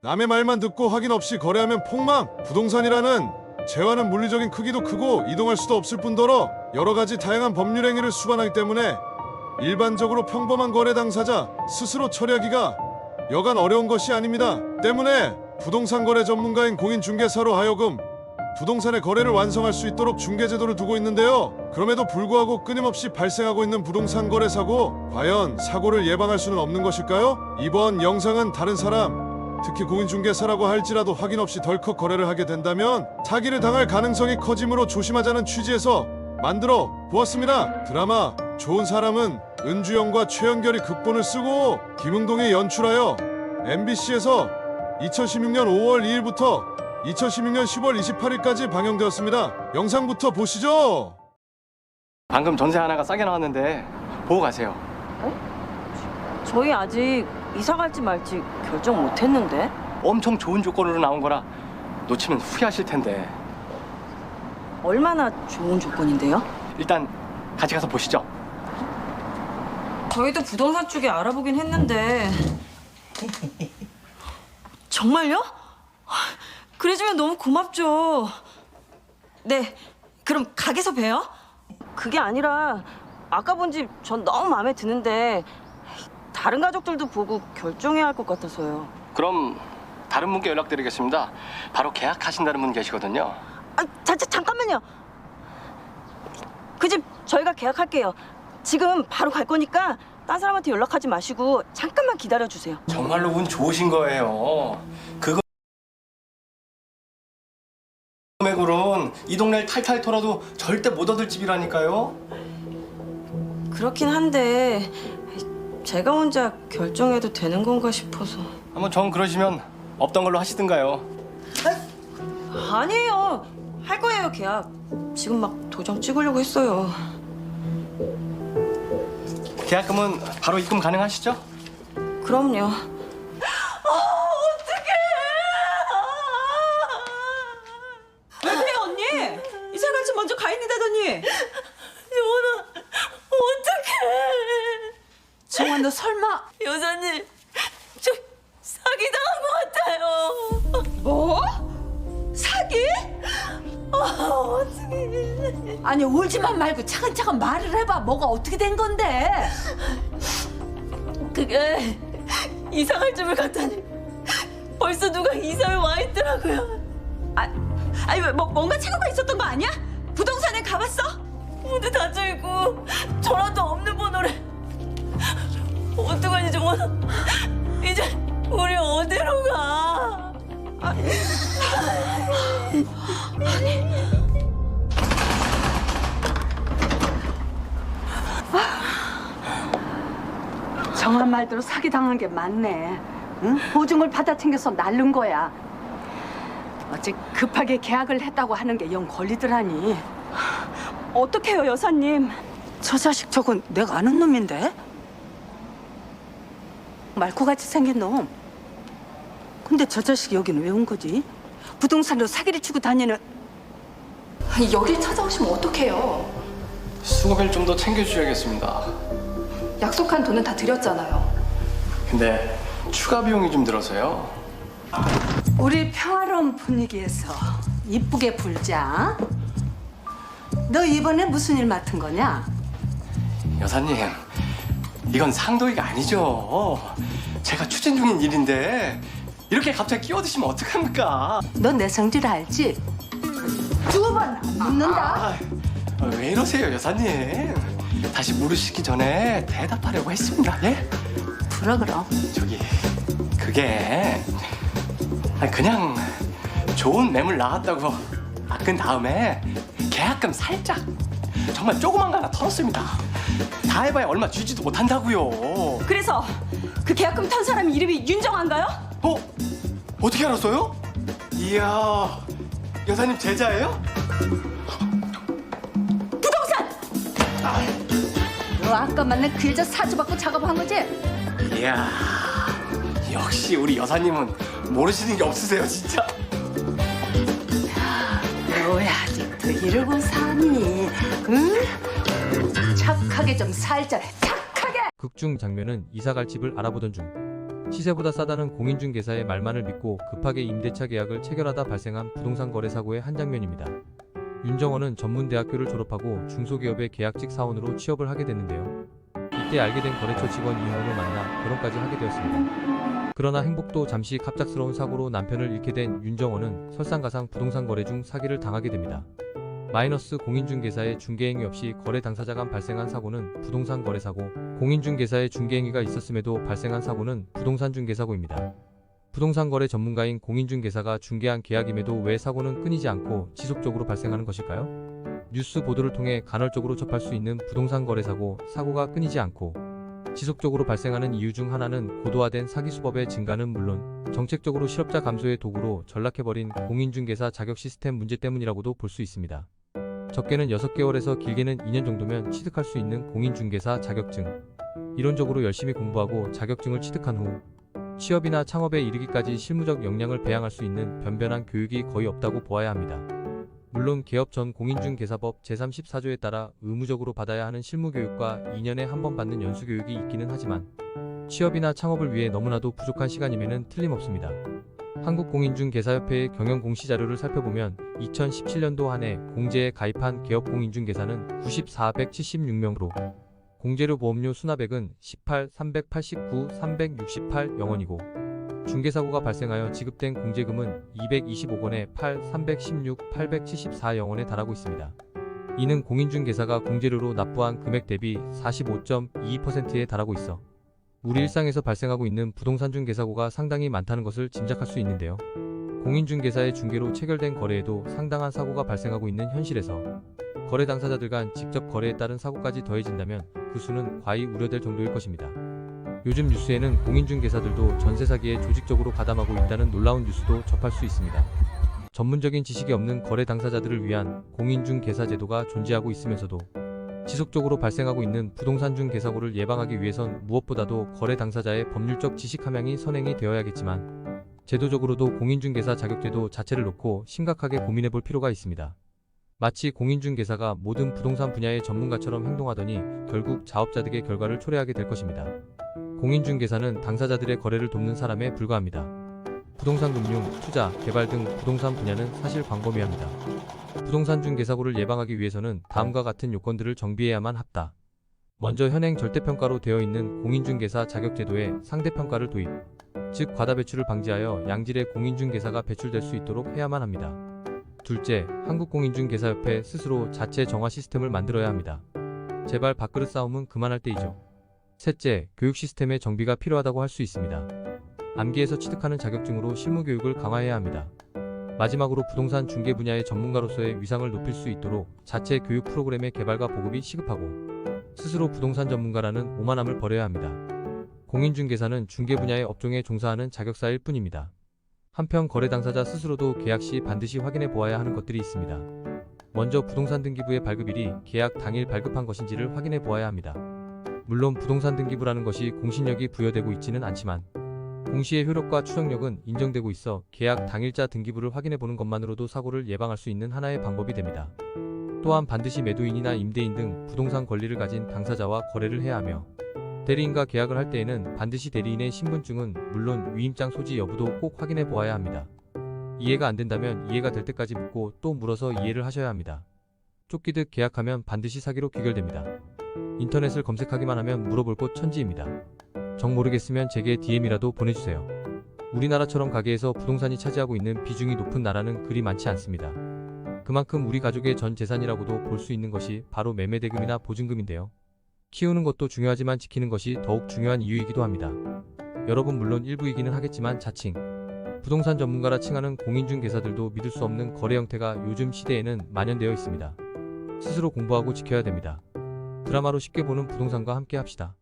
남의 말만 듣고 확인 없이 거래하면 폭망. 부동산이라는 재화는 물리적인 크기도 크고 이동할 수도 없을 뿐더러 여러 가지 다양한 법률 행위를 수반하기 때문에 일반적으로 평범한 거래 당사자 스스로 처리하기가 여간 어려운 것이 아닙니다. 때문에 부동산 거래 전문가인 공인중개사로 하여금 부동산의 거래를 완성할 수 있도록 중개제도를 두고 있는데요. 그럼에도 불구하고 끊임없이 발생하고 있는 부동산 거래 사고, 과연 사고를 예방할 수는 없는 것일까요? 이번 영상은 다른 사람, 특히 공인중개사라고 할지라도 확인 없이 덜컥 거래를 하게 된다면 사기를 당할 가능성이 커지므로 조심하자는 취지에서 만들어 보았습니다. 드라마 좋은 사람은 은주영과 최연결이 극본을 쓰고 김흥동이 연출하여 MBC에서 2016년 5월 2일부터 2016년 10월 28일까지 방영되었습니다. 영상부터 보시죠. 방금 전세 하나가 싸게 나왔는데 보고 가세요. 저희 아직 이사 갈지 말지 결정 못 했는데. 엄청 좋은 조건으로 나온 거라 놓치면 후회하실 텐데. 얼마나 좋은 조건인데요? 일단 같이 가서 보시죠. 저희도 부동산 쪽에 알아보긴 했는데. 정말요? 그래주면 너무 고맙죠. 네, 그럼 가게에서 봬요. 그게 아니라 아까 본 집 전 너무 마음에 드는데 다른 가족들도 보고 결정해야 할 것 같아서요. 그럼 다른 분께 연락드리겠습니다. 바로 계약하신다는 분 계시거든요. 아, 잠깐만요. 그 집 저희가 계약할게요. 지금 바로 갈 거니까 딴 사람한테 연락하지 마시고 잠깐만 기다려주세요. 정말로 운 좋으신 거예요. 그거 금액으론 이 동네를 탈탈 털어도 절대 못 얻을 집이라니까요. 그렇긴 한데 제가 혼자 결정해도 되는 건가 싶어서. 한번 정 그러시면 없던 걸로 하시든가요. 아니에요. 할 거예요, 계약. 지금 막 도장 찍으려고 했어요. 계약금은 바로 입금 가능하시죠? 그럼요. 왜 그래, 언니? 이사 갈지 먼저 가 있는다더니. 정원아, 어떡해. 정아, 너 설마 여사님, 저 사기당한 것 같아요. 뭐? 사기? 어떡해. 아니, 울지만 말고 차근차근 말을 해봐. 뭐가 어떻게 된 건데? 그게 이사 갈 집을 갔더니 벌써 누가 이사를 와 있더라고요. 아니 뭔가 착오가 있었던 거 아니야? 부동산에 가봤어? 문도 닫혀 있고 전화도 없는 번호래. 어떡하지 정원아? 이제 우리 어디로 가? 정아 말대로 사기당한 게 맞네. 응? 보증을 받아 챙겨서 날른 거야. 어째 급하게 계약을 했다고 하는 게 영 걸리더라니. 어떡해요 여사님? 저 자식 저건 내가 아는 놈인데? 말코같이 생긴 놈. 근데 저 자식 여긴 왜 온 거지? 부동산으로 사기를 치고 다니는. 아니, 여길 찾아오시면 어떡해요? 수고비를 좀 더 챙겨주셔야겠습니다. 약속한 돈은 다 드렸잖아요. 근데 추가 비용이 좀 들어서요. 우리 평화로운 분위기에서 이쁘게 불자. 너 이번에 무슨 일 맡은 거냐? 여사님, 이건 상도이가 아니죠. 제가 추진 중인 일인데 이렇게 갑자기 끼어드시면 어떡합니까? 너 내 성질 알지? 두 번 안 묻는다. 왜 이러세요, 여사님? 다시 물으시기 전에 대답하려고 했습니다. 예? 불어 그럼. 저기 그게 그냥 좋은 매물 나왔다고 맡은 다음에 계약금 살짝 정말 조그만 거 하나 털었습니다. 다 해봐야 얼마 주지도 못한다고요. 그래서 그 계약금 탄 사람 이름이 윤정아인가요? 어떻게 알았어요? 이야, 여사님 제자예요? 부동산! 너 아까 만난 그 여자 사주받고 작업한 거지? 이야, 역시 우리 여사님은 모르시는 게 없으세요, 진짜. 뭐야, 아직도 이러고 사니? 응? 착하게 좀 살자. 착하게! 극중 장면은 이사갈 집을 알아보던 중 시세보다 싸다는 공인중개사의 말만을 믿고 급하게 임대차 계약을 체결하다 발생한 부동산 거래 사고의 한 장면입니다. 윤정원은 전문대학교를 졸업하고 중소기업의 계약직 사원으로 취업을 하게 됐는데요. 이때 알게 된 거래처 직원 이모를 만나 결혼까지 하게 되었습니다. 그러나 행복도 잠시 갑작스러운 사고로 남편을 잃게 된 윤정원은 설상가상 부동산 거래 중 사기를 당하게 됩니다. 마이너스 공인중개사의 중개행위 없이 거래 당사자 간 발생한 사고는 부동산 거래 사고, 공인중개사의 중개행위가 있었음에도 발생한 사고는 부동산 중개사고입니다. 부동산 거래 전문가인 공인중개사가 중개한 계약임에도 왜 사고는 끊이지 않고 지속적으로 발생하는 것일까요? 뉴스 보도를 통해 간헐적으로 접할 수 있는 부동산 거래 사고, 사고가 끊이지 않고 지속적으로 발생하는 이유 중 하나는 고도화된 사기 수법의 증가는 물론 정책적으로 실업자 감소의 도구로 전락해버린 공인중개사 자격 시스템 문제 때문이라고도 볼 수 있습니다. 적게는 6개월에서 길게는 2년 정도면 취득할 수 있는 공인중개사 자격증. 이론적으로 열심히 공부하고 자격증을 취득한 후 취업이나 창업에 이르기까지 실무적 역량을 배양할 수 있는 변변한 교육이 거의 없다고 보아야 합니다. 물론 개업 전 공인중개사법 제34조에 따라 의무적으로 받아야 하는 실무교육과 2년에 한 번 받는 연수교육이 있기는 하지만 취업이나 창업을 위해 너무나도 부족한 시간임에는 틀림없습니다. 한국공인중개사협회의 경영 공시 자료를 살펴보면 2017년도 한 해 공제에 가입한 개업 공인중개사는 9476명으로 공제료 보험료 수납액은 18,389, 368 영원이고 중개사고가 발생하여 지급된 공제금은 225건에 316, 874 영원에 달하고 있습니다. 이는 공인중개사가 공제료로 납부한 금액 대비 45.22%에 달하고 있어 우리 일상에서 발생하고 있는 부동산 중개사고가 상당히 많다는 것을 짐작할 수 있는데요. 공인중개사의 중개로 체결된 거래에도 상당한 사고가 발생하고 있는 현실에서 거래 당사자들 간 직접 거래에 따른 사고까지 더해진다면 그 수는 과히 우려될 정도일 것입니다. 요즘 뉴스에는 공인중개사들도 전세 사기에 조직적으로 가담하고 있다는 놀라운 뉴스도 접할 수 있습니다. 전문적인 지식이 없는 거래 당사자들을 위한 공인중개사 제도가 존재하고 있으면서도 지속적으로 발생하고 있는 부동산 중개사고를 예방하기 위해선 무엇보다도 거래 당사자의 법률적 지식 함양이 선행이 되어야겠지만 제도적으로도 공인중개사 자격제도 자체를 놓고 심각하게 고민해볼 필요가 있습니다. 마치 공인중개사가 모든 부동산 분야의 전문가처럼 행동하더니 결국 자업자득의 결과를 초래하게 될 것입니다. 공인중개사는 당사자들의 거래를 돕는 사람에 불과합니다. 부동산 금융, 투자, 개발 등 부동산 분야는 사실 광범위합니다. 부동산 중개사고를 예방하기 위해서는 다음과 같은 요건들을 정비해야만 합니다. 먼저 현행 절대평가로 되어 있는 공인중개사 자격제도에 상대평가를 도입, 즉 과다배출을 방지하여 양질의 공인중개사가 배출될 수 있도록 해야만 합니다. 둘째, 한국공인중개사협회 스스로 자체 정화 시스템을 만들어야 합니다. 제발 밥그릇 싸움은 그만할 때이죠. 셋째, 교육 시스템의 정비가 필요하다고 할 수 있습니다. 암기에서 취득하는 자격증으로 실무교육을 강화해야 합니다. 마지막으로 부동산 중개 분야의 전문가로서의 위상을 높일 수 있도록 자체 교육 프로그램의 개발과 보급이 시급하고 스스로 부동산 전문가라는 오만함을 버려야 합니다. 공인중개사는 중개 분야의 업종에 종사하는 자격사일 뿐입니다. 한편 거래 당사자 스스로도 계약 시 반드시 확인해 보아야 하는 것들이 있습니다. 먼저 부동산 등기부의 발급일이 계약 당일 발급한 것인지를 확인해 보아야 합니다. 물론 부동산 등기부라는 것이 공신력이 부여되고 있지는 않지만 공시의 효력과 추정력은 인정되고 있어 계약 당일자 등기부를 확인해 보는 것만으로도 사고를 예방할 수 있는 하나의 방법이 됩니다. 또한 반드시 매도인이나 임대인 등 부동산 권리를 가진 당사자와 거래를 해야 하며 대리인과 계약을 할 때에는 반드시 대리인의 신분증은 물론 위임장 소지 여부도 꼭 확인해 보아야 합니다. 이해가 안 된다면 이해가 될 때까지 묻고 또 물어서 이해를 하셔야 합니다. 쫓기듯 계약하면 반드시 사기로 귀결됩니다. 인터넷을 검색하기만 하면 물어볼 곳 천지입니다. 정 모르겠으면 제게 DM이라도 보내주세요. 우리나라처럼 가계에서 부동산이 차지하고 있는 비중이 높은 나라는 그리 많지 않습니다. 그만큼 우리 가족의 전 재산이라고도 볼 수 있는 것이 바로 매매대금이나 보증금인데요. 키우는 것도 중요하지만 지키는 것이 더욱 중요한 이유이기도 합니다. 여러분 물론 일부이기는 하겠지만 자칭 부동산 전문가라 칭하는 공인중개사들도 믿을 수 없는 거래 형태가 요즘 시대에는 만연되어 있습니다. 스스로 공부하고 지켜야 됩니다. 드라마로 쉽게 보는 부동산과 함께 합시다.